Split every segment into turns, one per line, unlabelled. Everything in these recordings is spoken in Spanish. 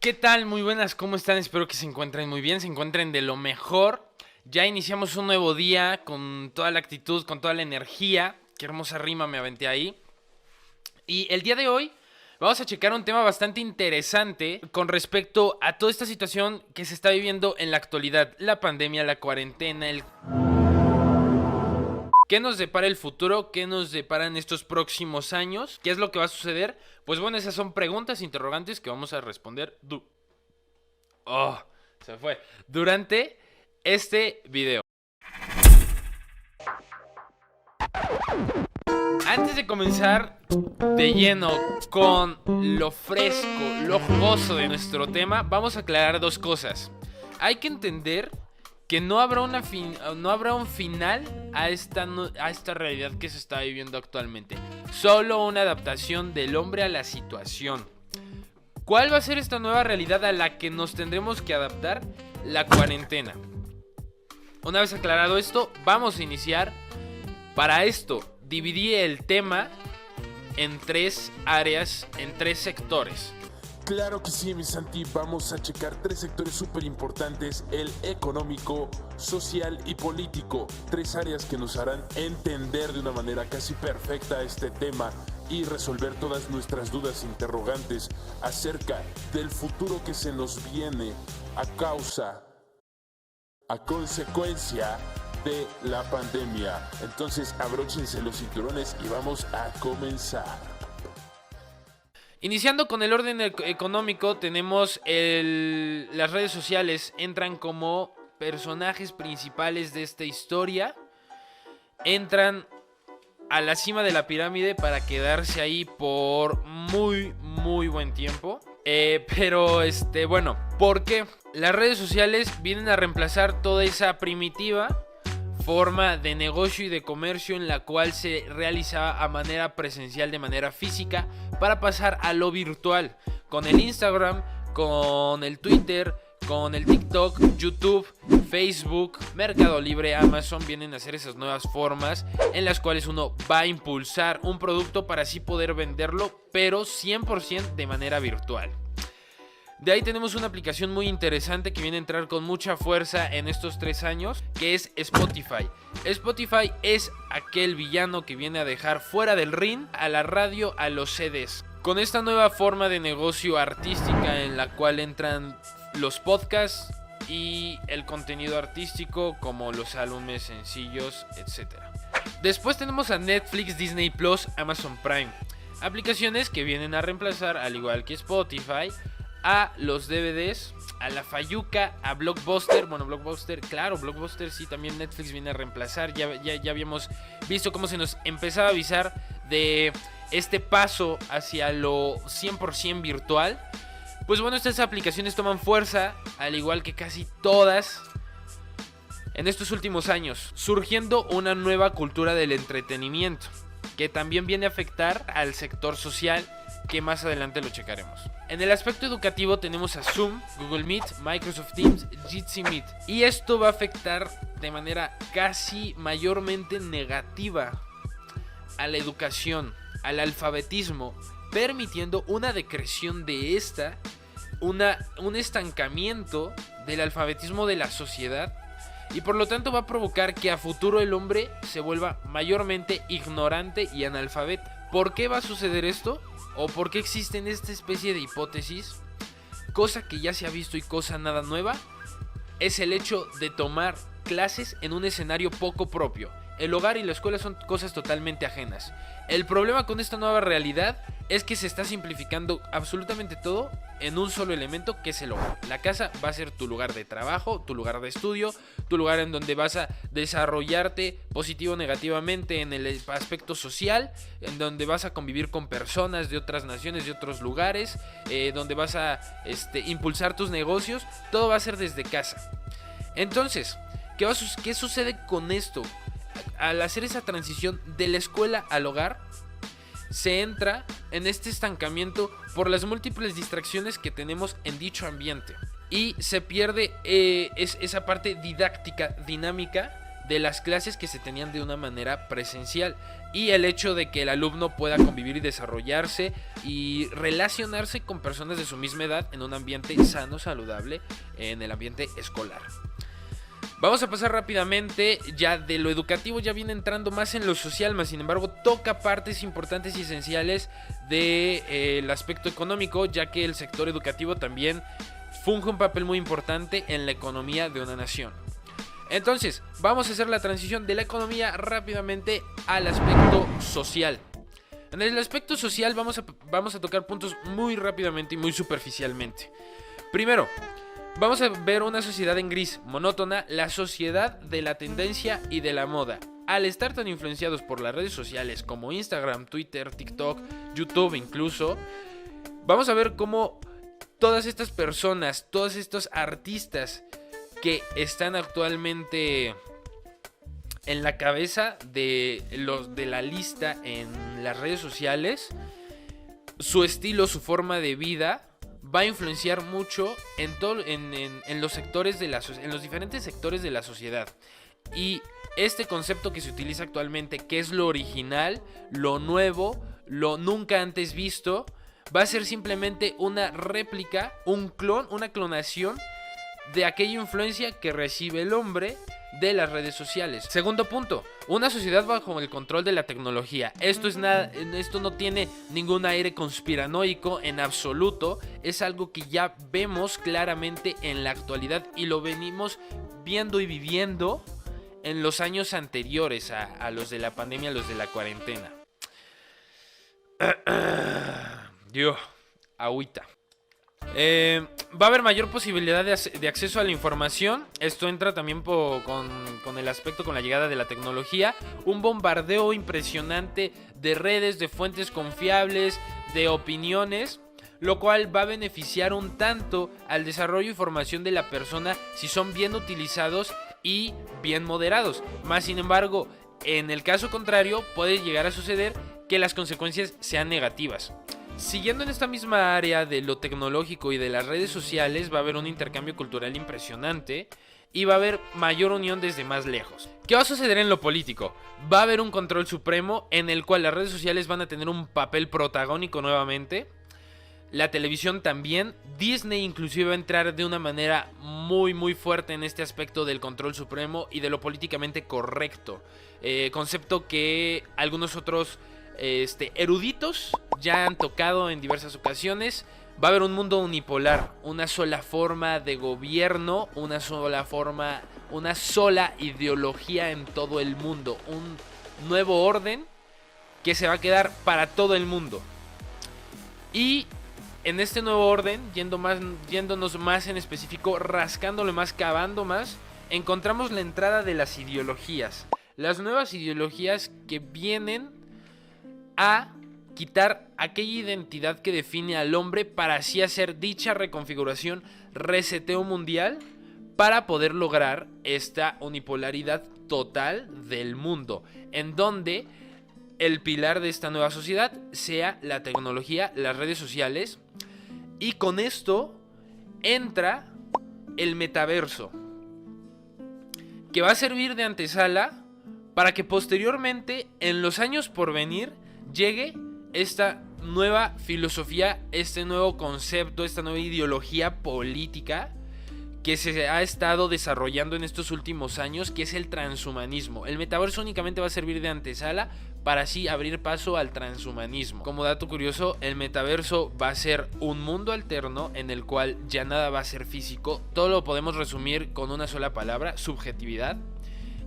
¿Qué tal? Muy buenas, ¿cómo están? Espero que se encuentren muy bien, se encuentren de lo mejor. Ya iniciamos un nuevo día con toda la actitud, con toda la energía. Qué hermosa rima me aventé ahí. Y el día de hoy vamos a checar un tema bastante interesante con respecto a toda esta situación que se está viviendo en la actualidad. La pandemia, la cuarentena, ¿Qué nos depara el futuro? ¿Qué nos depara en estos próximos años? ¿Qué es lo que va a suceder? Pues bueno, esas son preguntas interrogantes que vamos a responder se fue. Durante este video. Antes de comenzar de lleno con lo fresco, lo jugoso de nuestro tema, vamos a aclarar dos cosas. Hay que entender que no habrá un final a esta realidad que se está viviendo actualmente. Solo una adaptación del hombre a la situación. ¿Cuál va a ser esta nueva realidad a la que nos tendremos que adaptar? La cuarentena. Una vez aclarado esto, vamos a iniciar. Para esto, dividí el tema en tres áreas, en tres sectores.
Claro que sí, mi Santi, vamos a checar tres sectores súper importantes: el económico, social y político. Tres áreas que nos harán entender de una manera casi perfecta este tema y resolver todas nuestras dudas interrogantes acerca del futuro que se nos viene a consecuencia de la pandemia. Entonces abróchense los cinturones y vamos a comenzar.
Iniciando con el orden económico, tenemos las redes sociales entran como personajes principales de esta historia. Entran a la cima de la pirámide para quedarse ahí por muy, muy buen tiempo. Pero bueno, ¿por qué? Las redes sociales vienen a reemplazar toda esa primitiva forma de negocio y de comercio en la cual se realizaba a manera presencial, de manera física, para pasar a lo virtual, con el Instagram, con el Twitter, con el TikTok, YouTube, Facebook, Mercado Libre, Amazon. Vienen a hacer esas nuevas formas en las cuales uno va a impulsar un producto para así poder venderlo, pero 100% de manera virtual. De ahí tenemos una aplicación muy interesante que viene a entrar con mucha fuerza en estos 3 años, que es Spotify. Spotify es aquel villano que viene a dejar fuera del ring a la radio, a los CDs. Con esta nueva forma de negocio artística en la cual entran los podcasts y el contenido artístico como los álbumes, sencillos, etc. Después tenemos a Netflix, Disney Plus, Amazon Prime. Aplicaciones que vienen a reemplazar, al igual que Spotify, a los DVDs, a la Fayuca, a Blockbuster. Bueno, Blockbuster sí, también Netflix viene a reemplazar. Ya habíamos visto cómo se nos empezaba a avisar de este paso hacia lo 100% virtual. Pues bueno, estas aplicaciones toman fuerza, al igual que casi todas en estos últimos años, surgiendo una nueva cultura del entretenimiento, que también viene a afectar al sector social, que más adelante lo checaremos. En el aspecto educativo tenemos a Zoom, Google Meet, Microsoft Teams, Jitsi Meet. Y esto va a afectar de manera casi mayormente negativa a la educación, al alfabetismo, permitiendo una decreción de un estancamiento del alfabetismo de la sociedad. Y por lo tanto va a provocar que a futuro el hombre se vuelva mayormente ignorante y analfabeto. ¿Por qué va a suceder esto? ¿O por qué existen esta especie de hipótesis? Cosa que ya se ha visto y cosa nada nueva, es el hecho de tomar clases en un escenario poco propio. El hogar y la escuela son cosas totalmente ajenas. El problema con esta nueva realidad es que se está simplificando absolutamente todo en un solo elemento, que es el hogar. La casa va a ser tu lugar de trabajo, tu lugar de estudio, tu lugar en donde vas a desarrollarte positivo o negativamente en el aspecto social, en donde vas a convivir con personas de otras naciones, de otros lugares, donde vas a impulsar tus negocios. Todo va a ser desde casa. Entonces, ¿qué sucede con esto? Al hacer esa transición de la escuela al hogar, se entra en este estancamiento por las múltiples distracciones que tenemos en dicho ambiente. Y se pierde esa parte didáctica, dinámica de las clases que se tenían de una manera presencial. y el hecho de que el alumno pueda convivir y desarrollarse y relacionarse con personas de su misma edad en un ambiente sano, saludable, en el ambiente escolar. Vamos a pasar rápidamente, ya de lo educativo ya viene entrando más en lo social, más sin embargo toca partes importantes y esenciales del aspecto económico, ya que el sector educativo también funge un papel muy importante en la economía de una nación. Entonces, vamos a hacer la transición de la economía rápidamente al aspecto social. En el aspecto social vamos a tocar puntos muy rápidamente y muy superficialmente. Primero, vamos a ver una sociedad en gris, monótona, la sociedad de la tendencia y de la moda. Al estar tan influenciados por las redes sociales como Instagram, Twitter, TikTok, YouTube incluso, vamos a ver cómo todas estas personas, todos estos artistas que están actualmente en la cabeza de la lista en las redes sociales, su estilo, su forma de vida va a influenciar mucho en los sectores en los diferentes sectores de la sociedad. Y este concepto que se utiliza actualmente, que es lo original, lo nuevo, lo nunca antes visto, va a ser simplemente una réplica, un clon, una clonación de aquella influencia que recibe el hombre de las redes sociales. Segundo punto, una sociedad bajo el control de la tecnología. Esto no tiene ningún aire conspiranoico en absoluto, es algo que ya vemos claramente en la actualidad y lo venimos viendo y viviendo en los años anteriores a los de la pandemia, a los de la cuarentena. Dios, agüita. Va a haber mayor posibilidad de acceso a la información. Esto entra también con el aspecto, con la llegada de la tecnología. Un bombardeo impresionante de redes, de fuentes confiables, de opiniones, lo cual va a beneficiar un tanto al desarrollo y formación de la persona si son bien utilizados y bien moderados. Más sin embargo, en el caso contrario, puede llegar a suceder que las consecuencias sean negativas. Siguiendo en esta misma área de lo tecnológico y de las redes sociales, va a haber un intercambio cultural impresionante y va a haber mayor unión desde más lejos. ¿Qué va a suceder en lo político? Va a haber un control supremo en el cual las redes sociales van a tener un papel protagónico nuevamente. La televisión también. Disney inclusive va a entrar de una manera muy muy fuerte en este aspecto del control supremo y de lo políticamente correcto. Concepto que algunos otros eruditos ya han tocado en diversas ocasiones. Va a haber un mundo unipolar, una sola forma de gobierno, una sola ideología en todo el mundo, un nuevo orden que se va a quedar para todo el mundo. Y en este nuevo orden, yéndonos más en específico, rascándole más, cavando más, encontramos la entrada de las ideologías. Las nuevas ideologías que vienen a quitar aquella identidad que define al hombre para así hacer dicha reconfiguración, reseteo mundial, para poder lograr esta unipolaridad total del mundo, en donde el pilar de esta nueva sociedad sea la tecnología, las redes sociales, y con esto entra el metaverso, que va a servir de antesala para que posteriormente, en los años por venir, llegue esta nueva filosofía, este nuevo concepto, esta nueva ideología política que se ha estado desarrollando en estos últimos años, que es el transhumanismo. El metaverso únicamente va a servir de antesala para así abrir paso al transhumanismo. Como dato curioso, el metaverso va a ser un mundo alterno en el cual ya nada va a ser físico. Todo lo podemos resumir con una sola palabra: subjetividad.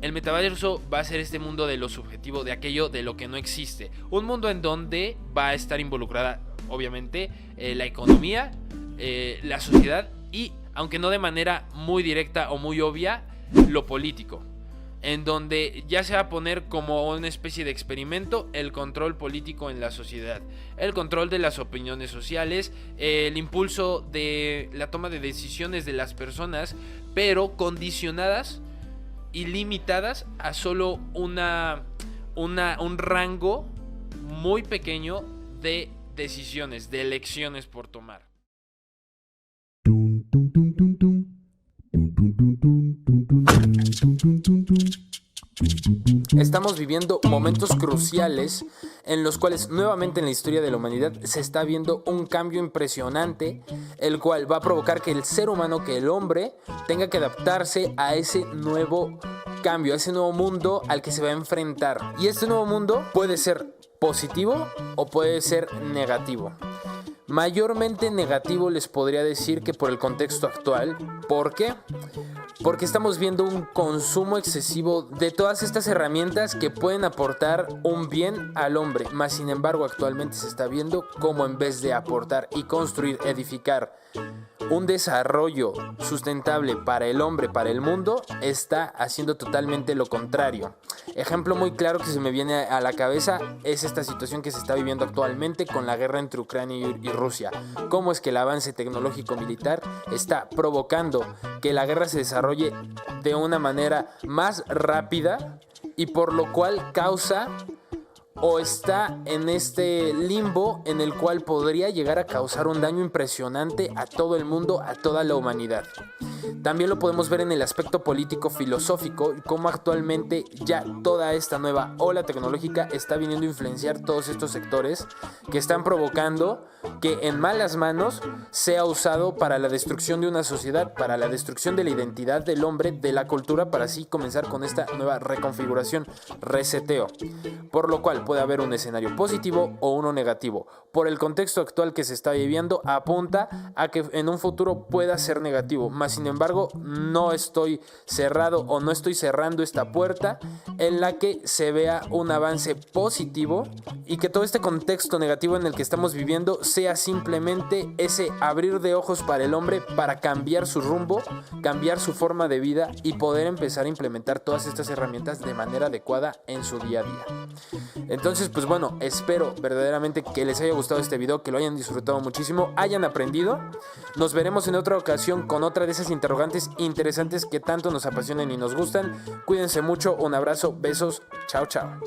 El metaverso va a ser este mundo de lo subjetivo, de aquello de lo que no existe. Un mundo en donde va a estar involucrada, obviamente, la economía, la sociedad y, aunque no de manera muy directa o muy obvia, lo político. En donde ya se va a poner como una especie de experimento el control político en la sociedad. El control de las opiniones sociales, el impulso de la toma de decisiones de las personas, pero condicionadas y limitadas a solo un rango muy pequeño de decisiones, de elecciones por tomar.
Estamos estamos viviendo momentos cruciales en los cuales nuevamente en la historia de la humanidad se está viendo un cambio impresionante, el cual va a provocar que el ser humano, que el hombre, tenga que adaptarse a ese nuevo cambio, a ese nuevo mundo al que se va a enfrentar. Y este nuevo mundo puede ser positivo o puede ser negativo. Mayormente negativo les podría decir que por el contexto actual. ¿Por qué? Porque estamos viendo un consumo excesivo de todas estas herramientas que pueden aportar un bien al hombre. Más sin embargo, actualmente se está viendo cómo en vez de aportar y construir, edificar un desarrollo sustentable para el hombre, para el mundo, está haciendo totalmente lo contrario. Ejemplo muy claro que se me viene a la cabeza es esta situación que se está viviendo actualmente con la guerra entre Ucrania y Rusia. Cómo es que el avance tecnológico militar está provocando que la guerra se desarrolle de una manera más rápida y por lo cual causa o está en este limbo en el cual podría llegar a causar un daño impresionante a todo el mundo, a toda la humanidad. También lo podemos ver en el aspecto político-filosófico, cómo actualmente ya toda esta nueva ola tecnológica está viniendo a influenciar todos estos sectores que están provocando que en malas manos sea usado para la destrucción de una sociedad, para la destrucción de la identidad del hombre, de la cultura, para así comenzar con esta nueva reconfiguración, reseteo. Por lo cual puede haber un escenario positivo o uno negativo. Por el contexto actual que se está viviendo, apunta a que en un futuro pueda ser negativo. Más sin embargo, no estoy cerrado o no estoy cerrando esta puerta en la que se vea un avance positivo y que todo este contexto negativo en el que estamos viviendo sea simplemente ese abrir de ojos para el hombre para cambiar su rumbo, cambiar su forma de vida y poder empezar a implementar todas estas herramientas de manera adecuada en su día a día. Entonces, pues bueno, espero verdaderamente que les haya gustado este video, que lo hayan disfrutado muchísimo, hayan aprendido. Nos veremos en otra ocasión con otra de esas interrogantes interesantes que tanto nos apasionan y nos gustan. Cuídense mucho, un abrazo, besos, chao, chao.